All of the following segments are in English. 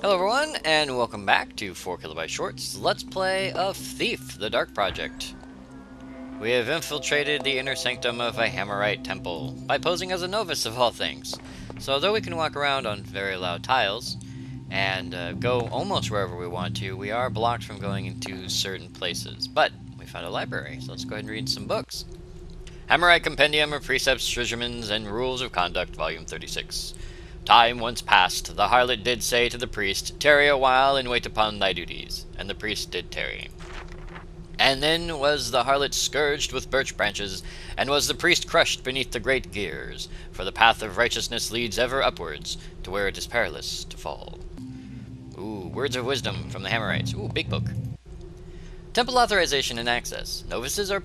Hello everyone, and welcome back to 4KB Shorts Let's Play of Thief, the Dark Project. We have infiltrated the inner sanctum of a Hammerite temple, by posing as a novice of all things. So though we can walk around on very loud tiles, and go almost wherever we want to, we are blocked from going into certain places. But we found a library, so let's go ahead and read some books. Hammerite Compendium of Precepts, Regimens, and Rules of Conduct, Volume 36. Time once past, the harlot did say to the priest, Tarry a while and wait upon thy duties. And the priest did tarry. And then was the harlot scourged with birch branches, and was the priest crushed beneath the great gears. For the path of righteousness leads ever upwards, to where it is perilous to fall. Ooh, words of wisdom from the Hammerites. Ooh, big book. Temple authorization and access. Novices are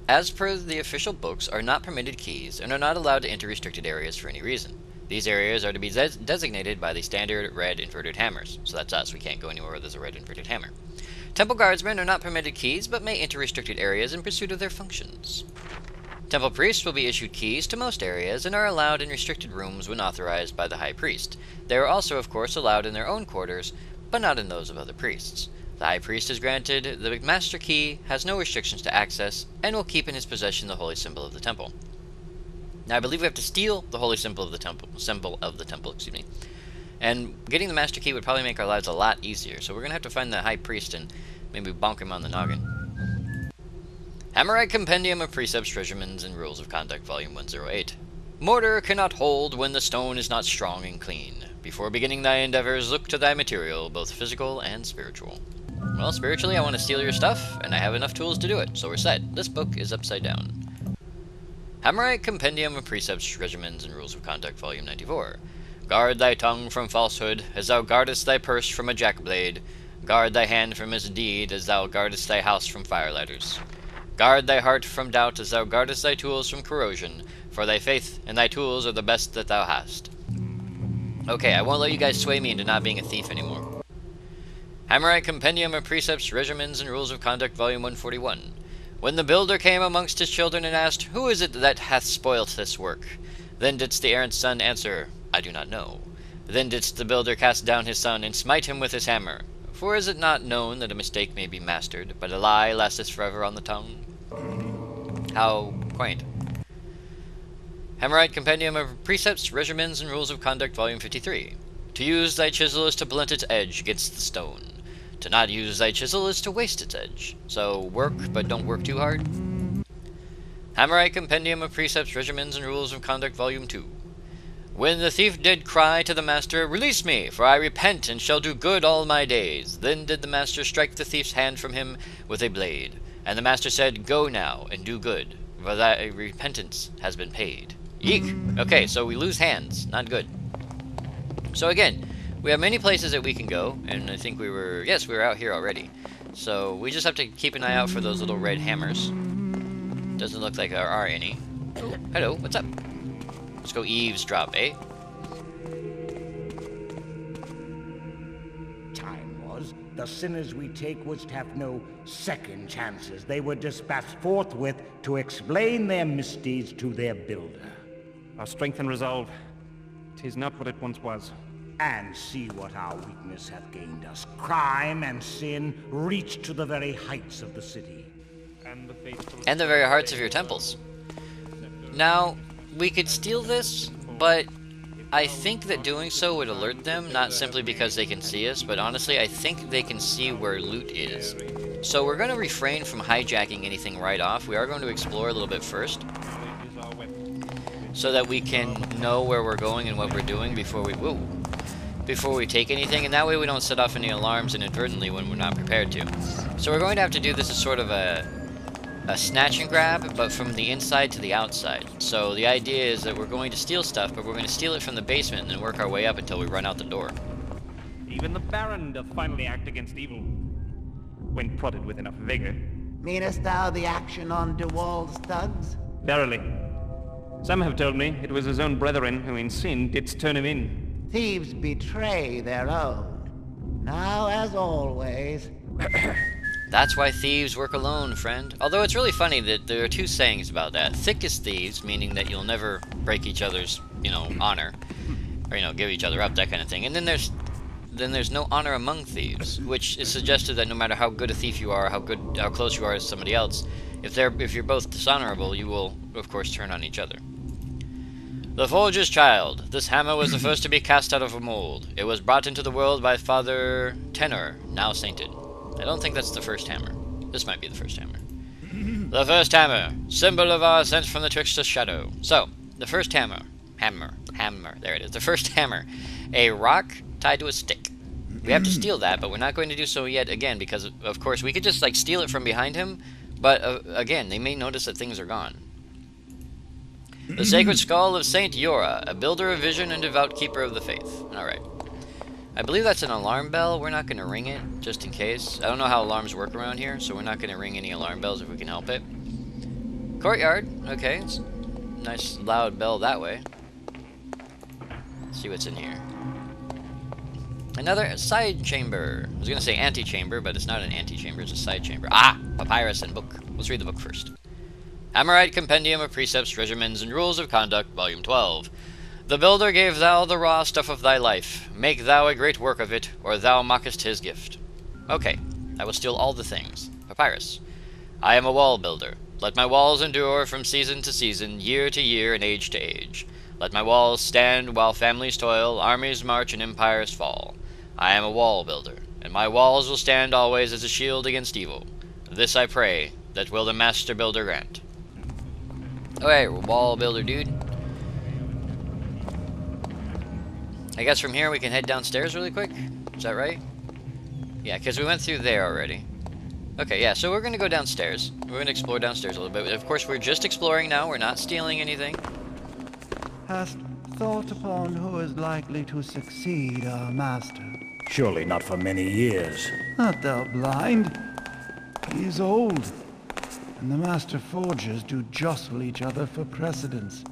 as per the official books, are not permitted keys, and are not allowed to enter restricted areas for any reason. These areas are to be designated by the standard red inverted hammers. So that's us, we can't go anywhere where there's a red inverted hammer. Temple guardsmen are not permitted keys, but may enter restricted areas in pursuit of their functions. Temple priests will be issued keys to most areas, and are allowed in restricted rooms when authorized by the high priest. They are also, of course, allowed in their own quarters, but not in those of other priests. The high priest is granted the master key, has no restrictions to access, and will keep in his possession the holy symbol of the temple. Now, I believe we have to steal the holy symbol of the temple, and getting the master key would probably make our lives a lot easier, so we're going to have to find the high priest and maybe bonk him on the noggin. Hammerite Compendium of Precepts, Regimens, and Rules of Conduct, Volume 108. Mortar cannot hold when the stone is not strong and clean. Before beginning thy endeavors, look to thy material, both physical and spiritual. Well, spiritually, I want to steal your stuff, and I have enough tools to do it, so we're set. This book is upside down. Hammerite Compendium of Precepts, Regimens, and Rules of Conduct, Volume 94. Guard thy tongue from falsehood, as thou guardest thy purse from a jack-blade. Guard thy hand from misdeed, as thou guardest thy house from fire-lighters. Guard thy heart from doubt, as thou guardest thy tools from corrosion, for thy faith and thy tools are the best that thou hast. Okay, I won't let you guys sway me into not being a thief anymore. Hammerite Compendium of Precepts, Regimens, and Rules of Conduct, Volume 141. When the builder came amongst his children and asked, Who is it that hath spoilt this work? Then didst the errant son answer, I do not know. Then didst the builder cast down his son, and smite him with his hammer. For is it not known that a mistake may be mastered, but a lie lasteth forever on the tongue? How quaint. Hammerite Compendium of Precepts, Regimens, and Rules of Conduct, Volume 53. To use thy chisel is to blunt its edge against the stone. To not use thy chisel is to waste its edge. So work, but don't work too hard. Hammerite Compendium of Precepts, Regimens, and Rules of Conduct, Volume 2. When the thief did cry to the master, Release me, for I repent, and shall do good all my days. Then did the master strike the thief's hand from him with a blade. And the master said, Go now, and do good, for thy repentance has been paid. Yeek! Okay, so we lose hands. Not good. So again, we have many places that we can go, and I think we were out here already. So we just have to keep an eye out for those little red hammers. Doesn't look like there are any. Oh, hello, what's up? Let's go eavesdrop, eh? Time was, the sinners we take wouldst have no second chances. They were dispatched forthwith to explain their misdeeds to their builder. Our strength and resolve, 'tis not what it once was. And see what our weakness hath gained us. Crime and sin reach to the very heights of the city. And the very hearts of your temples. Now, we could steal this, but I think that doing so would alert them, not simply because they can see us, but honestly, I think they can see where loot is. So we're going to refrain from hijacking anything right off. We are going to explore a little bit first, so that we can know where we're going and what we're doing before we take anything, and that way we don't set off any alarms inadvertently when we're not prepared to. So we're going to have to do this as sort of a snatch and grab, but from the inside to the outside. So the idea is that we're going to steal stuff, but we're going to steal it from the basement and then work our way up until we run out the door. Even the Baron doth finally act against evil, when prodded with enough vigor. Meanest thou the action on De Wald's thugs? Verily. Some have told me it was his own brethren who in sin didst turn him in. Thieves betray their own. Now, as always... That's why thieves work alone, friend. Although it's really funny that there are two sayings about that. Thick as thieves, meaning that you'll never break each other's, honor. Or, give each other up, that kind of thing. And then there's then there's no honor among thieves, which is suggested that no matter how good a thief you are, how close you are to somebody else, if you're both dishonorable, you will, of course, turn on each other. The Forger's Child. This hammer was the first to be cast out of a mold. It was brought into the world by Father Tenor, now sainted. I don't think that's the first hammer. This might be the first hammer. The first hammer, symbol of our ascent from the trickster's shadow. So, the first hammer, there it is. The first hammer, a rock tied to a stick. We have to steal that, but we're not going to do so yet again because, of course, we could just like steal it from behind him, but again, they may notice that things are gone. The Sacred Skull of Saint Yora, a builder of vision and devout keeper of the faith. Alright. I believe that's an alarm bell. We're not going to ring it, just in case. I don't know how alarms work around here, so we're not going to ring any alarm bells if we can help it. Courtyard. Okay, it's a nice loud bell that way. Let's see what's in here. Another side chamber. I was going to say antechamber, but it's not an antechamber, it's a side chamber. Ah! Papyrus and book. Let's read the book first. Hammerite Compendium of Precepts, Regimens, and Rules of Conduct, Volume 12. The builder gave thou the raw stuff of thy life. Make thou a great work of it, or thou mockest his gift. Okay, I will steal all the things. Papyrus. I am a wall builder. Let my walls endure from season to season, year to year, and age to age. Let my walls stand while families toil, armies march, and empires fall. I am a wall builder, and my walls will stand always as a shield against evil. This I pray, that will the master builder grant. Okay, wall builder dude. I guess from here we can head downstairs really quick? Is that right? Yeah, because we went through there already. Okay, yeah, so we're going to go downstairs. We're going to explore downstairs a little bit. Of course, we're just exploring now. We're not stealing anything. Hast thought upon who is likely to succeed our master? Surely not for many years. Art thou blind? He is old, and the master forgers do jostle each other for precedence.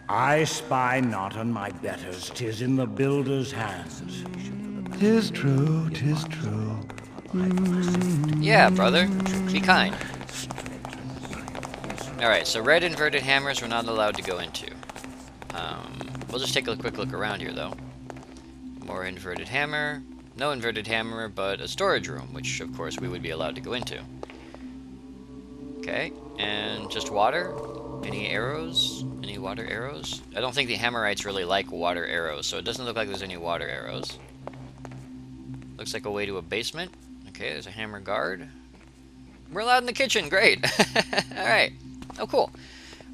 I spy not on my betters, 'tis in the builder's hands. 'Tis true, 'tis true. Yeah, brother. Be kind. Alright, so red inverted hammers we're not allowed to go into. We'll just take a quick look around here, though. More inverted hammer. No inverted hammer, but a storage room, which, of course, we would be allowed to go into. Okay, and just water. Any arrows? Any water arrows? I don't think the Hammerites really like water arrows, so it doesn't look like there's any water arrows. Looks like a way to a basement. Okay, there's a hammer guard. We're allowed in the kitchen, great! Alright. Oh, cool.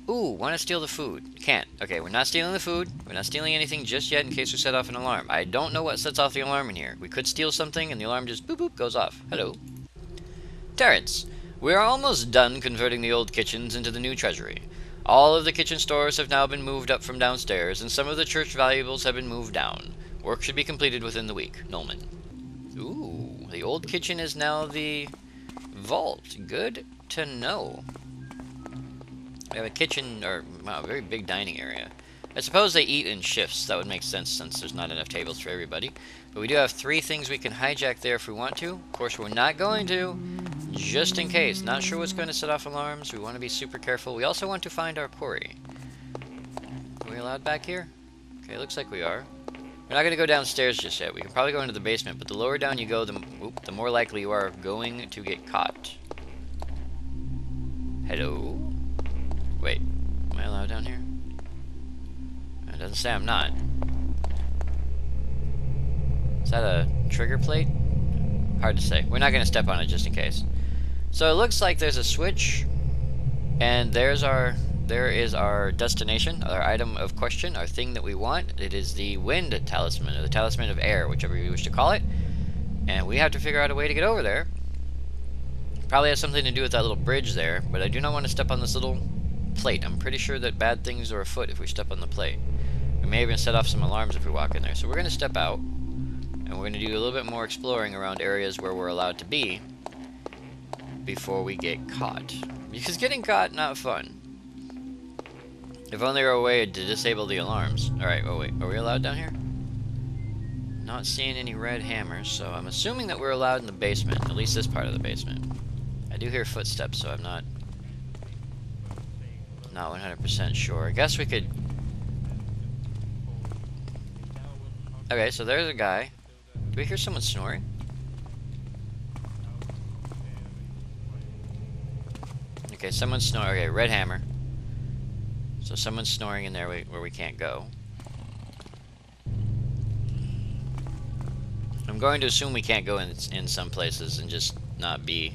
Ooh, want to steal the food. Can't. Okay, we're not stealing the food. We're not stealing anything just yet in case we set off an alarm. I don't know what sets off the alarm in here. We could steal something and the alarm just boop boop goes off. Hello. Terrence. We are almost done converting the old kitchens into the new treasury. All of the kitchen stores have now been moved up from downstairs, and some of the church valuables have been moved down. Work should be completed within the week. Nolman. Ooh, the old kitchen is now the vault. Good to know. We have a kitchen, or, wow, a very big dining area. I suppose they eat in shifts. That would make sense since there's not enough tables for everybody. But we do have 3 things we can hijack there if we want to. Of course, we're not going to, just in case. Not sure what's going to set off alarms. We want to be super careful. We also want to find our quarry. Are we allowed back here? Okay, looks like we are. We're not going to go downstairs just yet. We can probably go into the basement, but the lower down you go, the more likely you are going to get caught. Hello? Wait, am I allowed down here? It doesn't say I'm not. Is that a trigger plate? Hard to say. We're not going to step on it just in case. So it looks like there's a switch, and there is our destination, our item of question, our thing that we want. It is the wind talisman, or the talisman of air, whichever you wish to call it. And we have to figure out a way to get over there. Probably has something to do with that little bridge there, but I do not want to step on this little plate. I'm pretty sure that bad things are afoot if we step on the plate. We may even set off some alarms if we walk in there. So we're going to step out, and we're going to do a little bit more exploring around areas where we're allowed to be before we get caught. Because getting caught, not fun. If only there were a way to disable the alarms. Alright, oh wait, are we allowed down here? Not seeing any red hammers, so I'm assuming that we're allowed in the basement, at least this part of the basement. I do hear footsteps, so I'm not 100% sure. I guess we could... Okay, so there's a guy. Do we hear someone snoring? Okay, someone's snoring. Okay, red hammer. So someone's snoring in there where we can't go. I'm going to assume we can't go in some places and just not be.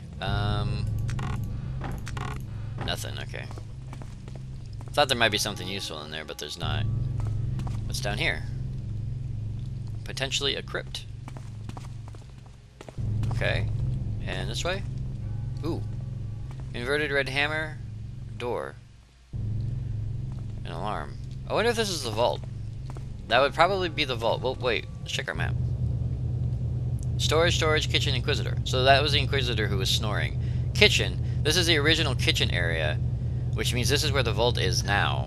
Nothing, okay. Thought there might be something useful in there, but there's not. What's down here? Potentially a crypt. Okay. And this way? Ooh. Inverted red hammer. Door. An alarm. I wonder if this is the vault. That would probably be the vault. Well, wait. Let's check our map. Storage, kitchen, inquisitor. So that was the inquisitor who was snoring. Kitchen. This is the original kitchen area, which means this is where the vault is now.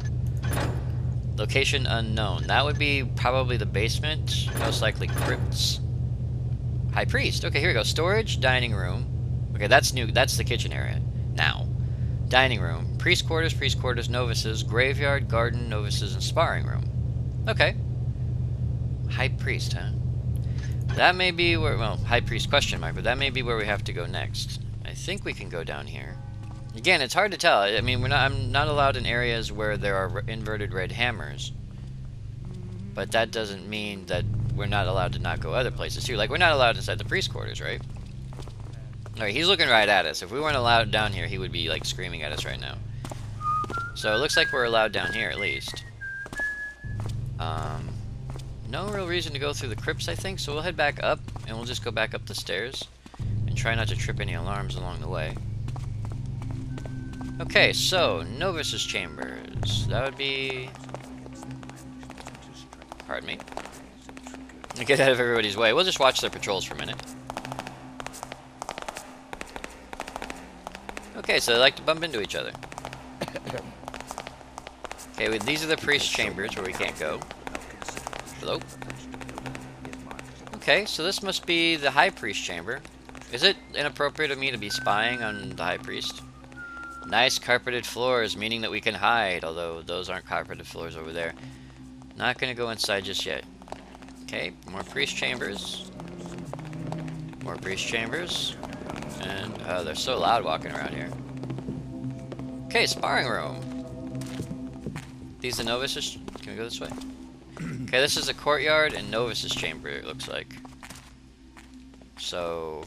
Location unknown. That would be probably the basement. Most likely crypts. High priest. Okay, here we go. Storage, dining room. Okay, that's new. That's the kitchen area now. Dining room. Priest quarters, novices, graveyard, garden, novices, and sparring room. Okay. High priest, huh? That may be where, well, high priest question mark, but that may be where we have to go next. I think we can go down here. Again, it's hard to tell. I mean, I'm not allowed in areas where there are inverted red hammers. But that doesn't mean that we're not allowed to not go other places too. Like, we're not allowed inside the priest quarters, right? Alright, he's looking right at us. If we weren't allowed down here, he would be, like, screaming at us right now. So it looks like we're allowed down here, at least. No real reason to go through the crypts, I think, so we'll head back up, and we'll just go back up the stairs. And try not to trip any alarms along the way. Okay, so, Novices chambers. That would be... Pardon me. To get out of everybody's way. We'll just watch their patrols for a minute. Okay, so they like to bump into each other. Okay, well, these are the priest chambers where we can't go. Hello? Okay, so this must be the high priest chamber. Is it inappropriate of me to be spying on the high priest? Nice carpeted floors, meaning that we can hide, although those aren't carpeted floors over there. Not gonna go inside just yet. Okay, more priest chambers. More priest chambers. And, oh, they're so loud walking around here. Okay, sparring room. These are novices. Can we go this way? Okay, this is a courtyard and novices chamber, it looks like. So...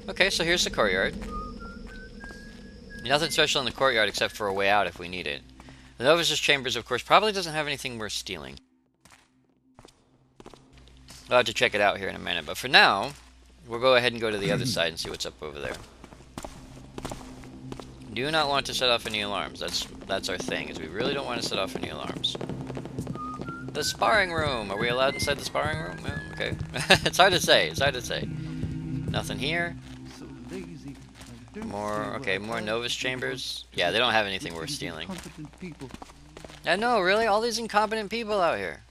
Okay, so here's the courtyard. Nothing special in the courtyard except for a way out if we need it. The novices chambers, of course, probably doesn't have anything worth stealing. I'll have to check it out here in a minute, but for now, we'll go ahead and go to the other side and see what's up over there. Do not want to set off any alarms. That's our thing, is we really don't want to set off any alarms. The sparring room! Are we allowed inside the sparring room? Oh, okay. It's hard to say, it's hard to say. Nothing here. More, okay, more novice chambers. Yeah, they don't have anything worth stealing. I know, really? All these incompetent people out here.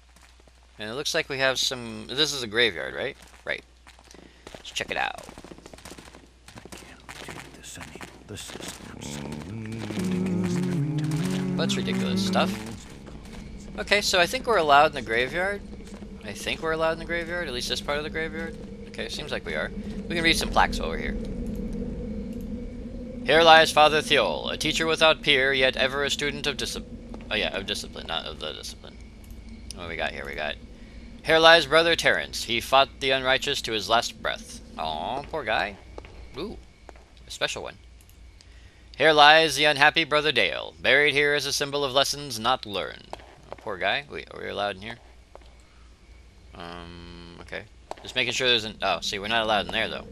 And it looks like we have some... This is a graveyard, right? Right. Let's check it out. That's ridiculous stuff. Okay, so I think we're allowed in the graveyard. I think we're allowed in the graveyard, at least this part of the graveyard. Okay, seems like we are. We can read some plaques while we're here. Here lies Father Thiol, a teacher without peer, yet ever a student of discipline. Oh yeah, of discipline, not of the discipline. What do we got here? We got... Here lies Brother Terence. He fought the unrighteous to his last breath. Aw, poor guy. Ooh, a special one. Here lies the unhappy Brother Dale, buried here as a symbol of lessons not learned. Oh, poor guy. Wait, are we allowed in here? Okay. Just making sure there's an... Oh, see, we're not allowed in there, though.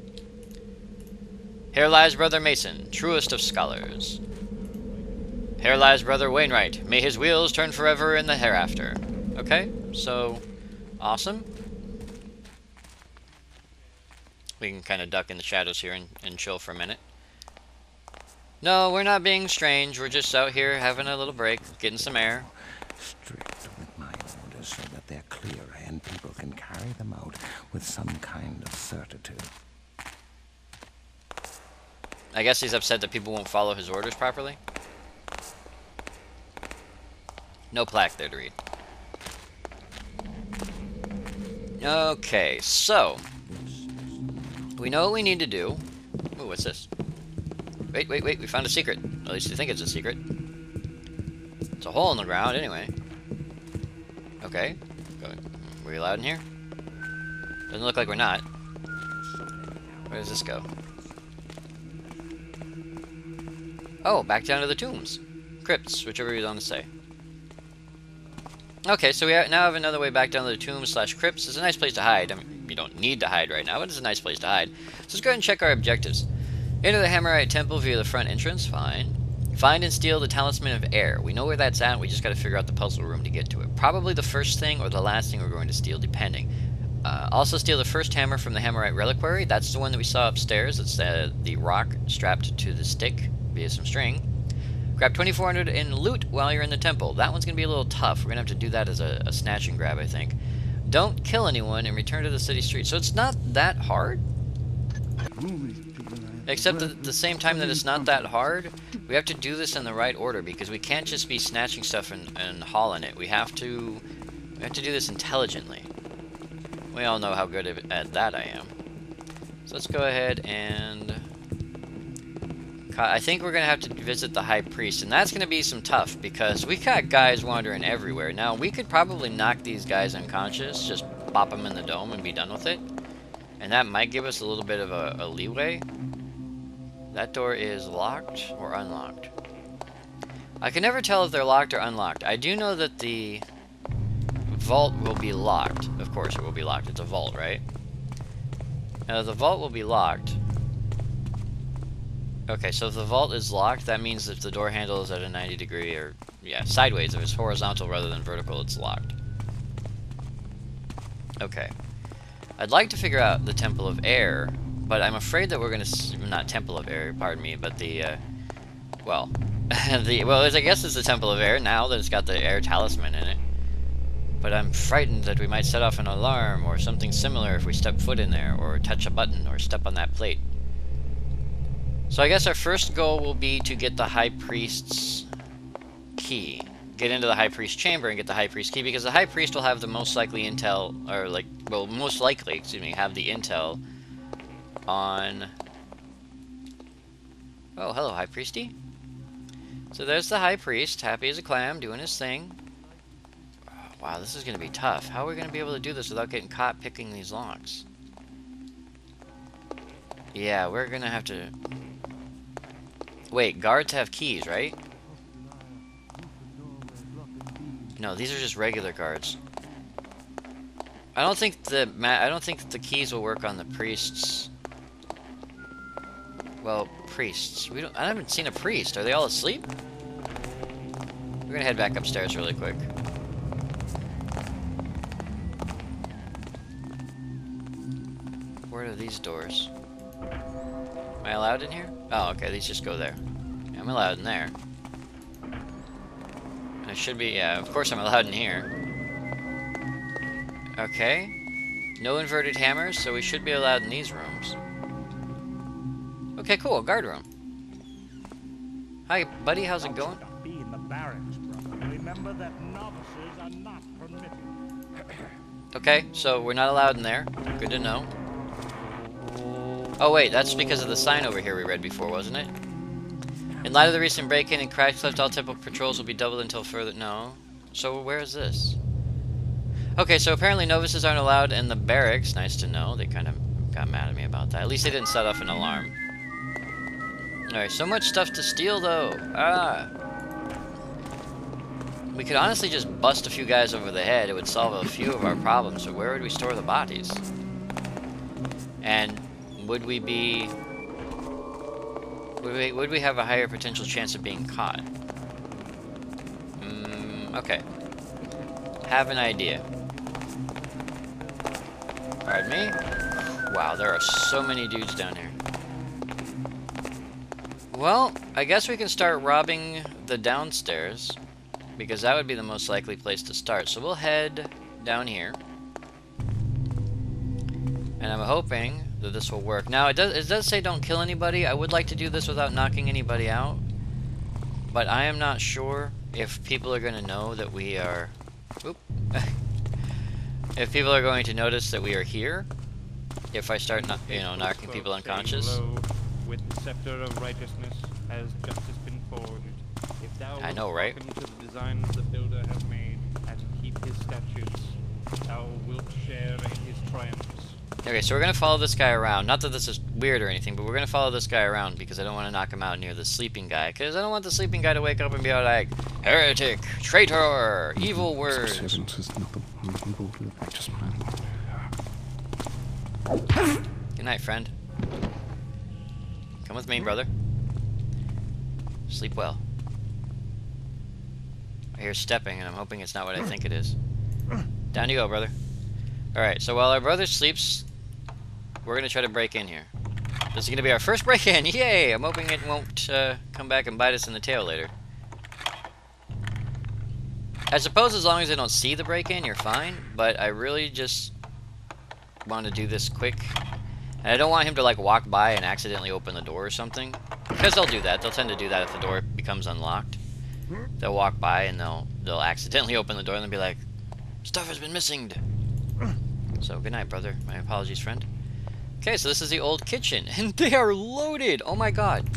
Here lies Brother Mason, truest of scholars. Here lies Brother Wainwright. May his wheels turn forever in the hereafter. Okay, so... Awesome. We can kind of duck in the shadows here and chill for a minute. No, we're not being strange. We're just out here having a little break, getting some air. Strict with my orders so that they're clearer and people can carry them out with some kind of certitude. I guess he's upset that people won't follow his orders properly. No plaque there to read. Okay, so we know what we need to do. Ooh, what's this? Wait, wait, wait, we found a secret. At least you think it's a secret. It's a hole in the ground, anyway. Okay. Are we allowed in here? Doesn't look like we're not. Where does this go? Oh, back down to the tombs. Crypts, whichever you want to say. Okay, so we now have another way back down to the tombs / crypts. It's a nice place to hide. I mean, you don't need to hide right now, but it's a nice place to hide. So let's go ahead and check our objectives. Enter the Hammerite temple via the front entrance. Fine. Find and steal the Talisman of Air. We know where that's at. We just got to figure out the puzzle room to get to it. Probably the first thing or the last thing we're going to steal, depending. Also steal the first hammer from the Hammerite reliquary. That's the one that we saw upstairs. It's the rock strapped to the stick via some string. Grab 2400 in loot while you're in the temple. That one's going to be a little tough. We're going to have to do that as a snatch and grab, I think. Don't kill anyone and return to the city street. So it's not that hard. Except at the same time that it's not that hard, we have to do this in the right order because we can't just be snatching stuff and hauling it. We have to do this intelligently. We all know how good at that I am. So let's go ahead and... I think we're going to have to visit the High Priest, and that's going to be some tough, because we got guys wandering everywhere. Now, we could probably knock these guys unconscious, just pop them in the dome and be done with it. And that might give us a little bit of a leeway. That door is locked or unlocked. I can never tell if they're locked or unlocked. I do know that the vault will be locked. Of course it will be locked. It's a vault, right? Now, the vault will be locked. Okay, so if the vault is locked, that means if the door handle is at a 90 degree, or, yeah, sideways. If it's horizontal rather than vertical, it's locked. Okay. I'd like to figure out the Temple of Air, but I'm afraid that we're going to... Not Temple of Air, pardon me, but the, well... well, I guess it's the Temple of Air now that it's got the air talisman in it. But I'm frightened that we might set off an alarm or something similar if we step foot in there, or touch a button, or step on that plate. So I guess our first goal will be to get the High Priest's key. Get into the High Priest's chamber and get the High Priest's key, because the High Priest will have the most likely intel, or like, well, most likely, excuse me, have the intel on... Oh, hello, High Priesty. So there's the High Priest, happy as a clam, doing his thing. Oh, wow, this is going to be tough. How are we going to be able to do this without getting caught picking these locks? Yeah, we're going to have to... Wait, guards have keys, right? No, these are just regular guards. I don't think the keys will work on the priests. Well, priests. I haven't seen a priest. Are they all asleep? We're gonna head back upstairs really quick. Where are these doors? Am I allowed in here? Oh, okay, these just go there. Yeah, I'm allowed in there. I should be, yeah, of course I'm allowed in here. Okay. No inverted hammers, so we should be allowed in these rooms. Okay, cool, guard room. Hi, buddy, how's it going? Be in the barracks, brother. Remember that novices are not permitted. Okay, so we're not allowed in there. Good to know. Oh wait, that's because of the sign over here we read before, wasn't it? In light of the recent break-in and crash lift, all temple patrols will be doubled until further... No. So where is this? Okay, so apparently novices aren't allowed in the barracks. Nice to know. They kind of got mad at me about that. At least they didn't set off an alarm. Alright, so much stuff to steal, though. Ah. We could honestly just bust a few guys over the head. It would solve a few of our problems. So where would we store the bodies? And would we be... Would we have a higher potential chance of being caught? Okay. Have an idea. Pardon me? Wow, there are so many dudes down here. Well, I guess we can start robbing the downstairs, because that would be the most likely place to start. So we'll head down here. And I'm hoping that this will work. Now, it does say don't kill anybody. I would like to do this without knocking anybody out. But I am not sure if people are going to know that we are... Oop. if people are going to notice that we are here, if I start, knocking people unconscious. Lo, with the scepter of righteousness has justice been forged. If thou I know, wilt right? hearken to the designs the builder has made and keep his statutes, thou wilt share in his triumphs. Okay, so we're gonna follow this guy around. Not that this is weird or anything, but we're gonna follow this guy around because I don't want to knock him out near the sleeping guy. Because I don't want the sleeping guy to wake up and be all like, heretic, traitor, evil words. Servant is not the one who will do the righteous man. Good night, friend. Come with me, brother. Sleep well. I hear stepping, and I'm hoping it's not what I think it is. Down you go, brother. Alright, so while our brother sleeps, we're going to try to break in here. This is going to be our first break-in! Yay! I'm hoping it won't come back and bite us in the tail later. I suppose as long as they don't see the break-in, you're fine, but I really just want to do this quick. And I don't want him to, like, walk by and accidentally open the door or something. Because they'll do that. They'll tend to do that if the door becomes unlocked. They'll walk by and they'll accidentally open the door and they'll be like, stuff has been missing. So, good night, brother. My apologies, friend. Okay, so this is the old kitchen. And they are loaded! Oh my god.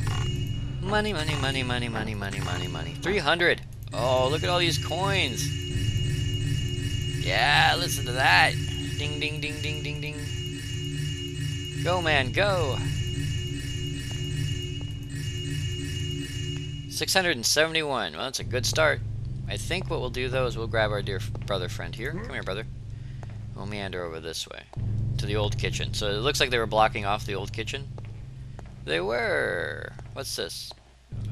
Money, money, money, money, money, money, money, money. 300! Oh, look at all these coins! Yeah, listen to that! Ding, ding, ding, ding, ding, ding. Go, man, go! 671. Well, that's a good start. I think what we'll do, though, is we'll grab our dear brother friend here. Come here, brother. We'll meander over this way to the old kitchen. So it looks like they were blocking off the old kitchen. They were. What's this?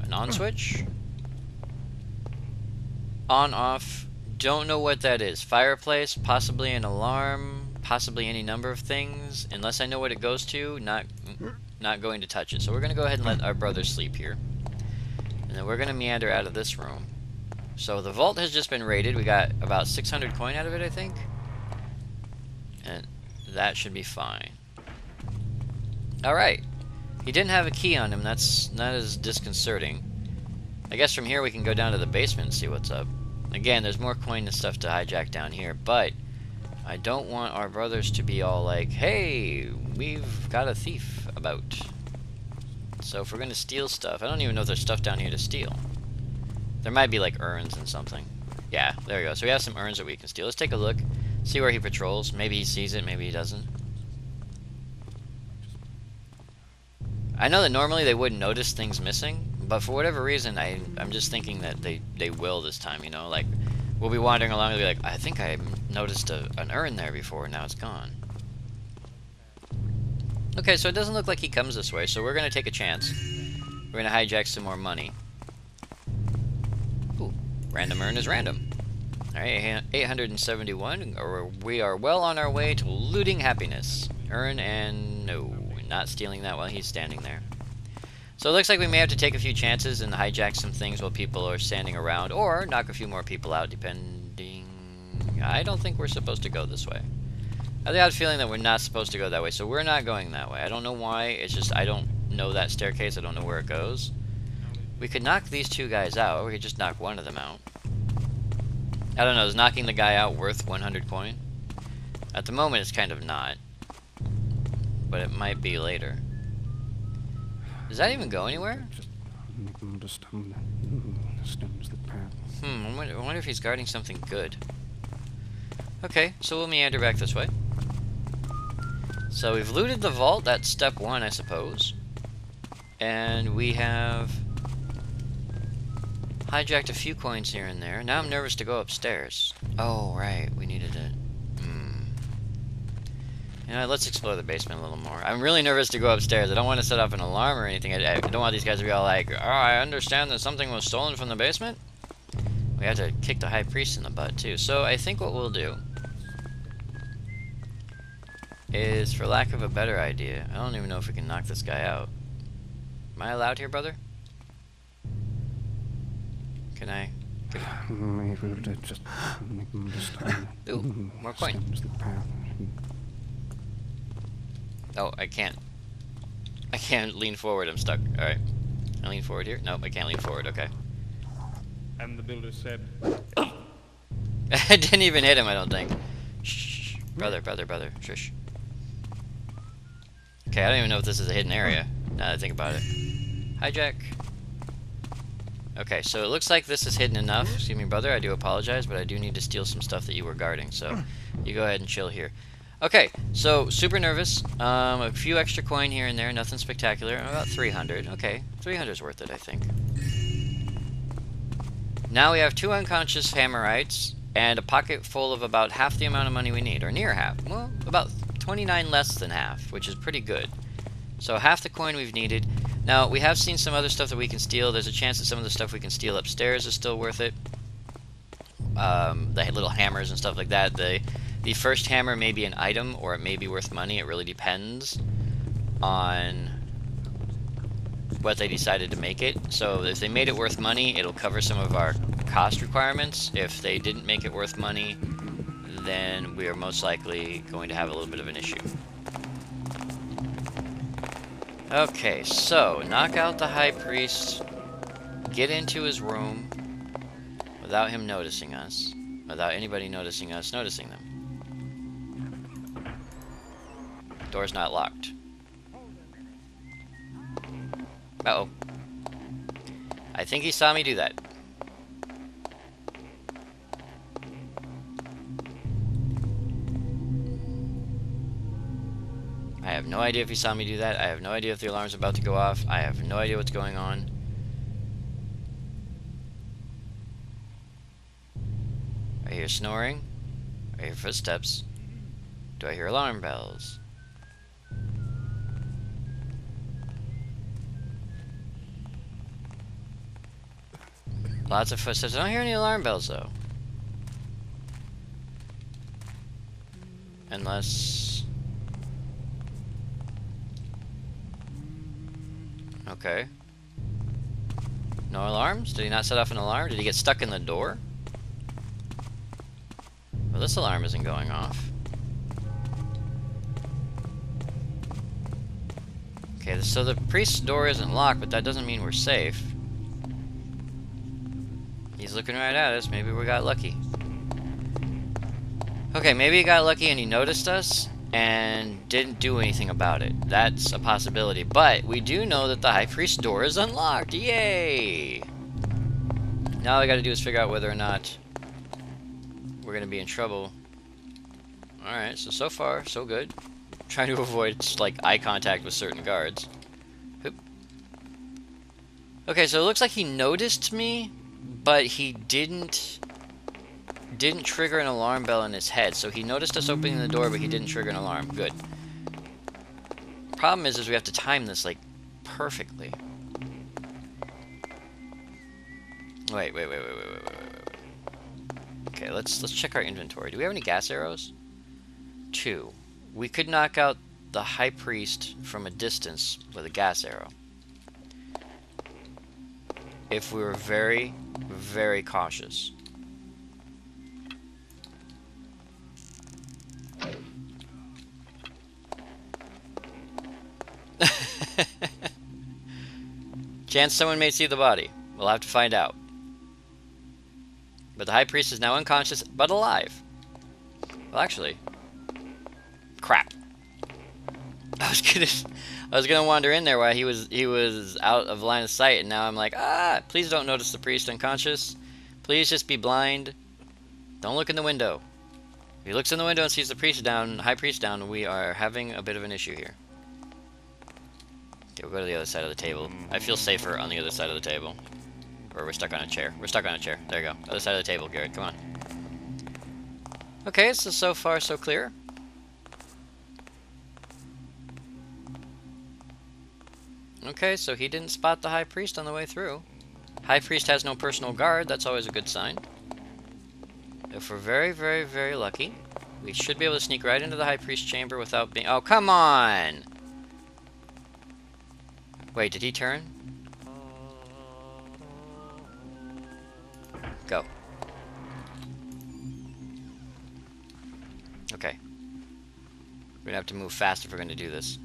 An on switch? On, off. Don't know what that is. Fireplace, possibly an alarm, possibly any number of things. Unless I know what it goes to, not going to touch it. So we're going to go ahead and let our brother sleep here. And then we're going to meander out of this room. So the vault has just been raided. We got about 600 coin out of it, I think. And that should be fine. Alright. He didn't have a key on him. That's not as disconcerting. I guess from here we can go down to the basement and see what's up. Again, there's more coin and stuff to hijack down here, but I don't want our brothers to be all like, hey, we've got a thief about. So if we're going to steal stuff, I don't even know if there's stuff down here to steal. There might be like urns and something. Yeah, there we go. So we have some urns that we can steal. Let's take a look. See where he patrols. Maybe he sees it, maybe he doesn't. I know that normally they wouldn't notice things missing, but for whatever reason, I'm just thinking that they will this time, you know? Like, we'll be wandering along and be like, I think I noticed an urn there before, now it's gone. Okay, so it doesn't look like he comes this way, so we're going to take a chance. We're going to hijack some more money. Ooh, random urn is random. Alright, 871. We are well on our way to looting happiness. Urn and no, not stealing that while he's standing there. So it looks like we may have to take a few chances and hijack some things while people are standing around, or knock a few more people out, depending. I don't think we're supposed to go this way. I have the odd feeling that we're not supposed to go that way, so we're not going that way. I don't know why, it's just I don't know that staircase, I don't know where it goes. We could knock these two guys out, or we could just knock one of them out. I don't know, is knocking the guy out worth 100 coin? At the moment it's kind of not. But it might be later. Does that even go anywhere? I wonder if he's guarding something good. Okay, so we'll meander back this way. So we've looted the vault, that's step one, I suppose. And we have hijacked a few coins here and there. Now I'm nervous to go upstairs. Oh, right, we needed it. You know, let's explore the basement a little more. I'm really nervous to go upstairs. I don't want to set off an alarm or anything. I don't want these guys to be all like, oh, I understand that something was stolen from the basement. We have to kick the high priest in the butt, too. So I think what we'll do is, for lack of a better idea, I don't even know if we can knock this guy out. Am I allowed here, brother? Can I? Ooh, more coin. Oh, I can't. I can't lean forward, I'm stuck. Alright. Can I lean forward here? Nope, I can't lean forward, okay. And the builder said, I didn't even hit him, I don't think. Shh. Brother. Shush. Okay, I don't even know if this is a hidden area, now that I think about it. Hijack. Okay, so it looks like this is hidden enough. Excuse me, brother, I do apologize, but I do need to steal some stuff that you were guarding, so you go ahead and chill here. Okay, so super nervous. A few extra coin here and there, nothing spectacular. About 300. Okay, 300 is worth it, I think. Now we have 2 unconscious Hammerites and a pocket full of about half the amount of money we need, or near half. Well, about 29 less than half, which is pretty good. So half the coin we've needed. Now, we have seen some other stuff that we can steal. There's a chance that some of the stuff we can steal upstairs is still worth it. The little hammers and stuff like that. The first hammer may be an item, or it may be worth money. It really depends on what they decided to make it. So if they made it worth money, it'll cover some of our cost requirements. If they didn't make it worth money, then we are most likely going to have a little bit of an issue. Okay, so knock out the High Priest, get into his room without him noticing us, without anybody noticing us noticing them. Door's not locked. Uh-oh. I think he saw me do that. I have no idea if he saw me do that. I have no idea if the alarm's about to go off. I have no idea what's going on. I hear snoring. I hear footsteps. Do I hear alarm bells? Lots of footsteps. I don't hear any alarm bells, though. Unless... Okay. No alarms? Did he not set off an alarm? Did he get stuck in the door? Well, this alarm isn't going off. Okay, so the priest's door isn't locked, but that doesn't mean we're safe. He's looking right at us. Maybe we got lucky. Okay, maybe he got lucky and he noticed us and didn't do anything about it. That's a possibility. But we do know that the High Priest's door is unlocked. Yay! Now all I gotta do is figure out whether or not we're gonna be in trouble. Alright, so far, so good. Trying to avoid, like, eye contact with certain guards. Oop. Okay, so it looks like he noticed me, but he didn't trigger an alarm bell in his head. So he noticed us opening the door, but he didn't trigger an alarm. Good. Problem is we have to time this, like, perfectly. Wait. Okay, let's check our inventory. Do we have any gas arrows? 2. We could knock out the High Priest from a distance with a gas arrow. If we were very, very cautious. Chance someone may see the body. We'll have to find out. But the High Priest is now unconscious, but alive. Well, actually... Crap. I was gonna wander in there while he was out of line of sight, and now I'm like, please don't notice the priest unconscious. Please just be blind. Don't look in the window. If he looks in the window and sees the priest down, High Priest down, we are having a bit of an issue here. Okay, we'll go to the other side of the table. I feel safer on the other side of the table. Or we're stuck on a chair. We're stuck on a chair. There you go. Other side of the table, Garrett. Come on. Okay, so far so clear. Okay, so he didn't spot the High Priest on the way through. High Priest has no personal guard. That's always a good sign. If we're very, very, very lucky, we should be able to sneak right into the High Priest chamber without being... Oh, come on! Wait, did he turn? Go. Okay. We're gonna have to move fast if we're gonna do this.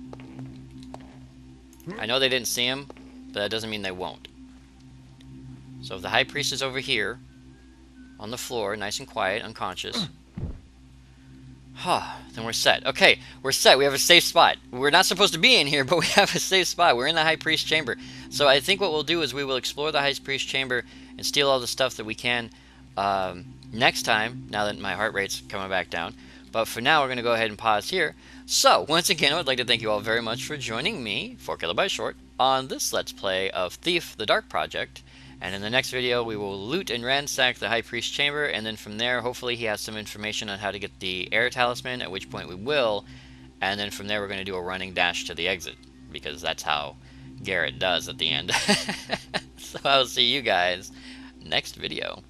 I know they didn't see him, but that doesn't mean they won't. So if the High Priest is over here, on the floor, nice and quiet, unconscious. Then we're set. Okay, we're set. We have a safe spot. We're not supposed to be in here, but we have a safe spot. We're in the High Priest Chamber. So I think what we'll do is we will explore the High Priest Chamber and steal all the stuff that we can next time, now that my heart rate's coming back down. But for now, we're going to go ahead and pause here. So, once again, I would like to thank you all very much for joining me, 4KB Short, on this Let's Play of Thief, the Dark Project. And in the next video, we will loot and ransack the High Priest Chamber, and then from there, hopefully he has some information on how to get the Air Talisman, at which point we will. And then from there, we're going to do a running dash to the exit, because that's how Garrett does at the end. So I'll see you guys next video.